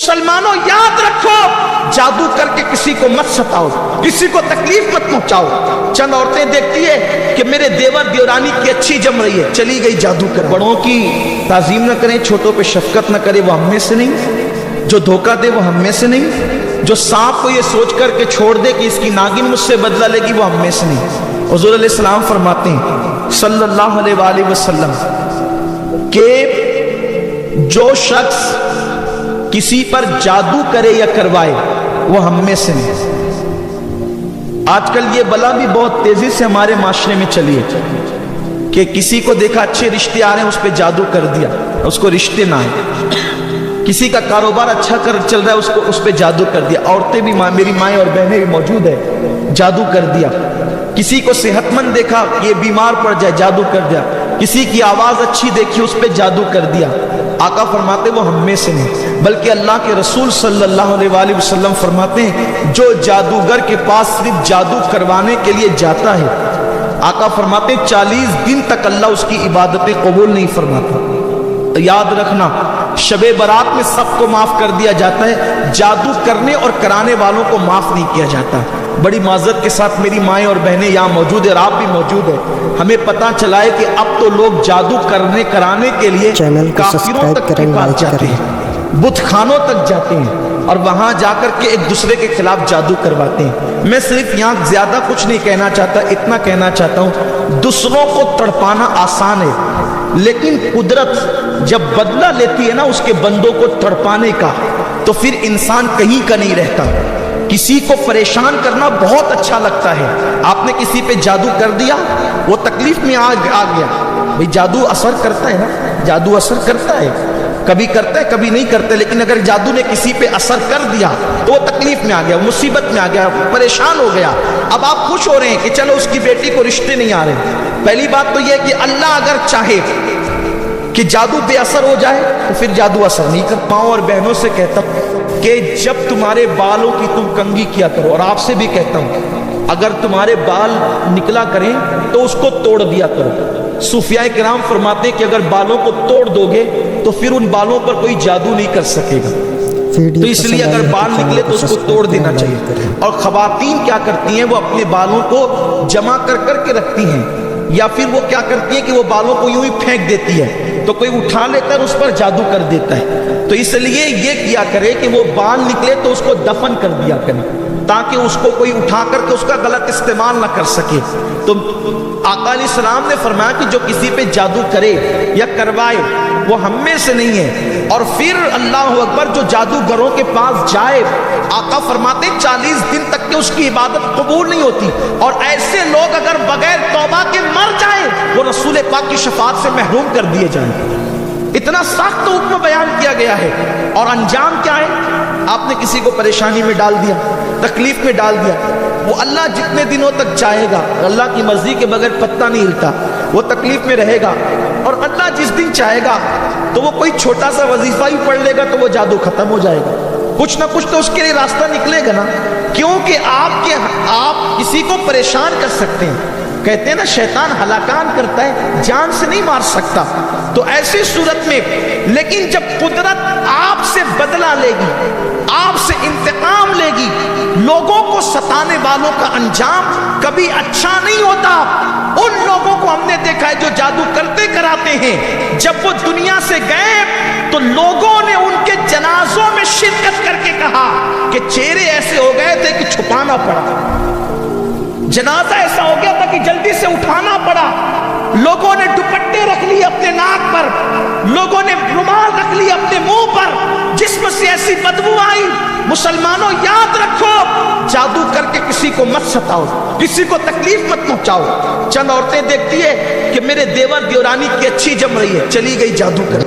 मुसलमानों याद रखो, जादू करके किसी को मत सताओ, किसी को तकलीफ मत पहुंचाओ। चंद औरतें देखती है कि मेरे देवर देवरानी की अच्छी जम रही है, चली गई जादू कर। बड़ों की ताजीम न करें, छोटों पे शफकत न करे, वो हम में से नहीं। जो धोखा दे वो हम में से नहीं। जो सांप को ये सोच करके छोड़ दे कि इसकी नागिन मुझसे बदला लेगी, वो हम में से नहीं। हुज़ूर अलैहि सलाम फरमाते हैं सल्लल्लाहु अलैहि वसल्लम कि जो शख्स किसी पर जादू करे या करवाए वो हम में से नहीं। आजकल ये बला भी बहुत तेजी से हमारे माशरे में चली है कि किसी को देखा अच्छे रिश्ते आ रहे हैं, उस पर जादू कर दिया, उसको रिश्ते ना आए। किसी का कारोबार अच्छा कर चल रहा है, उसको उस पर जादू कर दिया। औरतें भी मेरी माएँ और बहनें भी मौजूद है, जादू कर दिया। किसी को सेहतमंद देखा ये बीमार पड़ जाए, जादू कर दिया। किसी की आवाज अच्छी देखी, उस पर जादू कर दिया। आका फरमाते वो हम में से नहीं, बल्कि अल्लाह के रसूल सल्लल्लाहु अलैहि वसल्लम फरमाते हैं जो जादूगर के पास सिर्फ जादू करवाने के लिए जाता है, आका फरमाते 40 दिन तक अल्लाह उसकी इबादतें कबूल नहीं फरमाता। याद रखना, शबे बारात में सबको माफ कर दिया जाता है, जादू करने और कराने वालों को माफ नहीं किया जाता। बड़ी माजरत के साथ मेरी माएँ और बहनें यहाँ मौजूद है और आप भी मौजूद है, हमें पता चला है कि अब तो लोग जादू करने कराने के लिए काफिरों तक के पास जाते हैं, बुत खानों तक जाते हैं और वहां जाकर के एक दूसरे के खिलाफ जादू करवाते हैं। मैं सिर्फ यहाँ ज्यादा कुछ नहीं कहना चाहता, इतना कहना चाहता हूँ दूसरों को तड़पाना आसान है, लेकिन कुदरत जब बदला लेती है ना उसके बंदों को तड़पाने का, तो फिर इंसान कहीं का नहीं रहता। किसी को परेशान करना बहुत अच्छा लगता है। आपने किसी पे जादू कर दिया, वो तकलीफ में आ गया, भाई जादू असर करता है ना, जादू असर करता है, कभी करता है कभी नहीं करता, लेकिन अगर जादू ने किसी पे असर कर दिया तो वो तकलीफ में आ गया, मुसीबत में आ गया, परेशान हो गया। अब आप खुश हो रहे हैं कि चलो उसकी बेटी को रिश्ते नहीं आ रहे। पहली बात तो यह कि अल्लाह अगर चाहे कि जादू बेअसर हो जाए तो फिर जादू असर नहीं कर। माओ और बहनों से कहता कि जब तुम्हारे बालों की तुम कंघी किया करो, और आपसे भी कहता हूं अगर तुम्हारे बाल निकला करें तो उसको तोड़ दिया करो। सूफिया किराम फरमाते हैं कि अगर बालों को तोड़ दोगे तो फिर उन बालों पर कोई जादू नहीं कर सकेगा, तो इसलिए अगर बाल निकले तो उसको तोड़ देना चाहिए। और खवातीन क्या करती हैं, वो अपने बालों को जमा कर करके रखती हैं, या फिर वो क्या करती है कि वो बालों को यूं ही फेंक देती है, तो कोई उठा लेकर उस पर जादू कर देता है। तो इसलिए ये किया करे कि वो बाल निकले तो उसको दफन कर दिया करे, ताकि उसको कोई उठा करके उसका गलत इस्तेमाल ना कर सके। तो आका अलैहिस्सलाम ने फरमाया कि जो किसी पे जादू करे या करवाए वो हम में से नहीं है। और फिर अल्लाह अकबर, जो जादूगरों के पास जाए, आका फरमाते 40 दिन तक के उसकी इबादत कबूल नहीं होती। और ऐसे लोग अगर बगैर तौबा के मर जाए वो रसूल पाक की शफाअत से महरूम कर दिए जाए। इतना सख्त हुक्म बयान किया गया है। और अंजाम क्या है, आपने किसी को परेशानी में डाल दिया, तकलीफ में डाल दिया, वो अल्लाह जितने दिनों तक चाहेगा, अल्लाह की मर्जी के बगैर पत्ता नहीं हिलता, वो तकलीफ में रहेगा। और अल्लाह जिस दिन चाहेगा तो वो कोई छोटा सा वजीफा ही पढ़ लेगा तो वो जादू खत्म हो जाएगा। कुछ ना कुछ तो उसके लिए रास्ता निकलेगा ना, क्योंकि आप किसी को परेशान कर सकते हैं। कहते हैं ना शैतान हलाकान करता है, जान से नहीं मार सकता। तो ऐसी सूरत में, लेकिन जब कुदरत आपसे बदला लेगी, आपसे इंतकाम लेगी, लोगों को सताने वालों का अंजाम कभी अच्छा नहीं होता। उन लोगों को हमने देखा है जो जादू करते कराते हैं, जब वो दुनिया से गए तो लोगों ने उनके जनाजों में शिरकत करके कहा कि चेहरे ऐसे हो गए थे कि छुपाना पड़ा, जनाजा ऐसा हो गया था कि जल्दी से उठाना पड़ा। लोगों ने दुपट्टे रख लिए अपने नाक पर, लोगों ने रुमाल रख लिए अपने मुंह पर, जिस्म से ऐसी बदबू आई। मुसलमानों याद रखो, जादू करके किसी को मत सताओ, किसी को तकलीफ मत पहुंचाओ। चंद औरतें देखती है कि मेरे देवर देवरानी की अच्छी जम रही है, चली गई जादू कर।